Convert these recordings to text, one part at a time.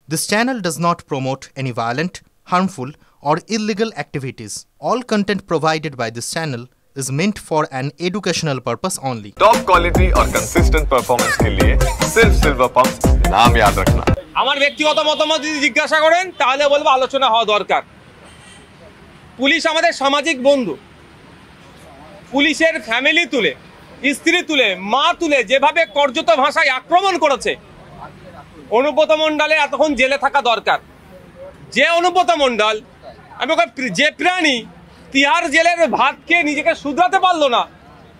This channel does not promote any violent, harmful, or illegal activities. All content provided by this channel is meant for an educational purpose only. Top quality और consistent performance के लिए सिर्फ silver pump नाम याद रखना। আমার ব্যক্তিগত মতামত যদি জিজ্ঞাসা করেন তাহলে বলবো আলোচনা হওয়া দরকার। পুলিশ আমাদের সামাজিক বন্ধু। পুলিশের ফ্যামিলি তুলে, স্ত্রী তুলে, মা তুলে যেভাবে কর্যত ভাষায় আক্রমণ করেছে, অনুব্রত মণ্ডলের এতক্ষণ জেলে থাকা দরকার। যে অনুব্রত মণ্ডল, আমি যে প্রাণী তিহার জেলের ভাত খেয়ে নিজেকে শুধরাতে পারলো না,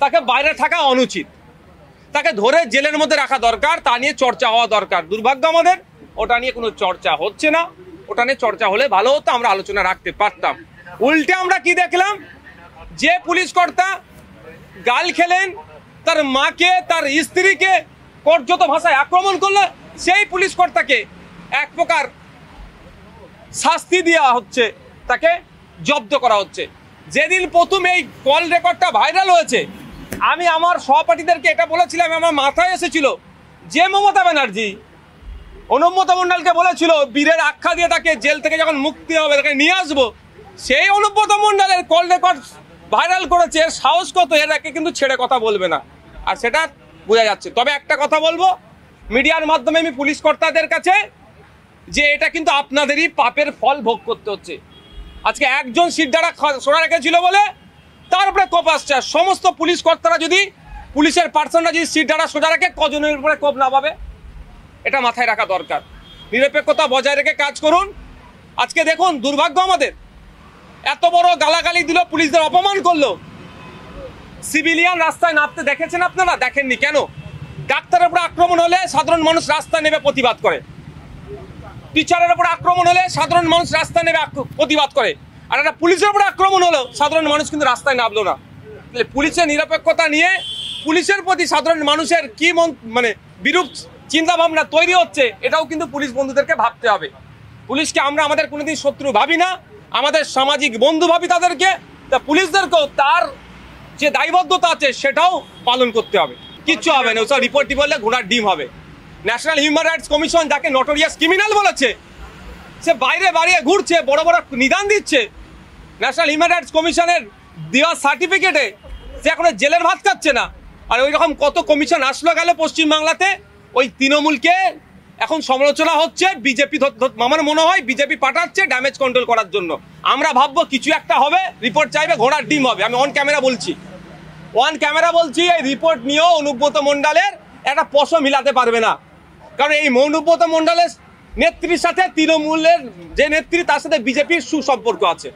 তাকে বাইরে থাকা অনুচিত, তাকে ধরে জেলের মধ্যে রাখা দরকার। তা নিয়ে চর্চা হওয়া দরকার। দুর্ভাগ্য আমাদের ওটা নিয়ে কোনো চর্চা হচ্ছে না। ওটা নিয়ে চর্চা হলে ভালো হতো, আমরা আলোচনা রাখতে পারতাম। উল্টে আমরা কি দেখলাম, যে পুলিশ কর্তা গাল খেলেন, তার মাকে, তার স্ত্রীকে কর্যত ভাষায় আক্রমণ করলো, সেই পুলিশ কর্তাকে এক প্রকার শাস্তি দেওয়া হচ্ছে, তাকে জব্দ করা হচ্ছে। যেদিন প্রথম এই কল রেকর্ডটা ভাইরাল হয়েছে, আমি আমার সহপাঠীদেরকে এটা বলেছিলাম, আমার মাথায় এসেছিল যে মমতা ব্যানার্জি অনুব্রত মণ্ডলকে বলেছিল বীরের আখ্যা দিয়ে তাকে জেল থেকে যখন মুক্তি হবে তাকে নিয়ে আসবো, সেই অনুব্রত মণ্ডলের কল রেকর্ড ভাইরাল করেছে। এর সাহস কত, এরাকে কিন্তু ছেড়ে কথা বলবে না, আর সেটা বোঝা যাচ্ছে। তবে একটা কথা বলবো মিডিয়ার মাধ্যমে আমি পুলিশ কর্তাদের কাছে, যে এটা কিন্তু আপনাদেরই পাপের ফল ভোগ করতে হচ্ছে। আজকে একজন সিটদারা সোনা রেখেছিল বলে তার উপরে কোপ আসছে। সমস্ত পুলিশ কর্তারা যদি, পুলিশের পার্সনরা যদি সিটদারা সোজা রাখে, কজনের উপরে কোপ না পাবে, এটা মাথায় রাখা দরকার। নিরপেক্ষতা বজায় রেখে কাজ করুন। আজকে দেখুন দুর্ভাগ্য আমাদের, এত বড় গালাগালি দিল, পুলিশদের অপমান করলো, সিভিলিয়ান রাস্তায় নামতে দেখেছেন আপনারা? দেখেননি কেন? ডাক্তারের উপর আক্রমণ হলে সাধারণ মানুষ রাস্তায় নেমে প্রতিবাদ করে, টিচারের উপর আক্রমণ হলে সাধারণ মানুষ রাস্তায় নেমে প্রতিবাদ করে, আর একটা পুলিশের উপর আক্রমণ হলো সাধারণ মানুষ কিন্তু রাস্তায় নামলো না। পুলিশের নিরপেক্ষতা নিয়ে পুলিশের প্রতি সাধারণ মানুষের কি মানে বিরূপ চিন্তা ভাবনা তৈরি হচ্ছে, এটাও কিন্তু পুলিশ বন্ধুদেরকে ভাবতে হবে। পুলিশকে আমরা আমাদের কোনোদিন শত্রু ভাবি না, আমাদের সামাজিক বন্ধু ভাবি তাদেরকে। তা পুলিশদেরকেও তার যে দায়বদ্ধতা আছে সেটাও পালন করতে হবে। কিচ্ছু হবে না, ওসব রিপোর্ট বললে ঘোড়ার ডিম হবে। ন্যাশনাল হিউম্যান রাইটস কমিশন যাকে নটোরিয়াস ক্রিমিনাল বলেছে, সে বাইরে বাড়িয়ে ঘুরছে, বড় বড় নিদান দিচ্ছে। ন্যাশনাল হিউম্যান রাইটস কমিশনের দেওয়া সার্টিফিকেটে সে এখনো জেলের ভাত খাচ্ছে না। আর ওই রকম কত কমিশন আসলো গেল পশ্চিমবাংলাতে, ওই তৃণমূলকে এখন সমালোচনা হচ্ছে। বিজেপি, আমার মনে হয় বিজেপি পাঠাচ্ছে ড্যামেজ কন্ট্রোল করার জন্য। আমরা ভাববো কিছু একটা হবে, রিপোর্ট চাইবে, ঘোড়ার ডিম হবে। আমি অন ক্যামেরা বলছি, এই রিপোর্ট নিয়েও অনুব্রত মণ্ডলের একটা পশম মিলাতে পারবে না। কারণ এই অনুব্রত মণ্ডলের নেত্রীর সাথে তৃণমূলের যে নেত্রী, তার সাথে বিজেপির সুসম্পর্ক আছে।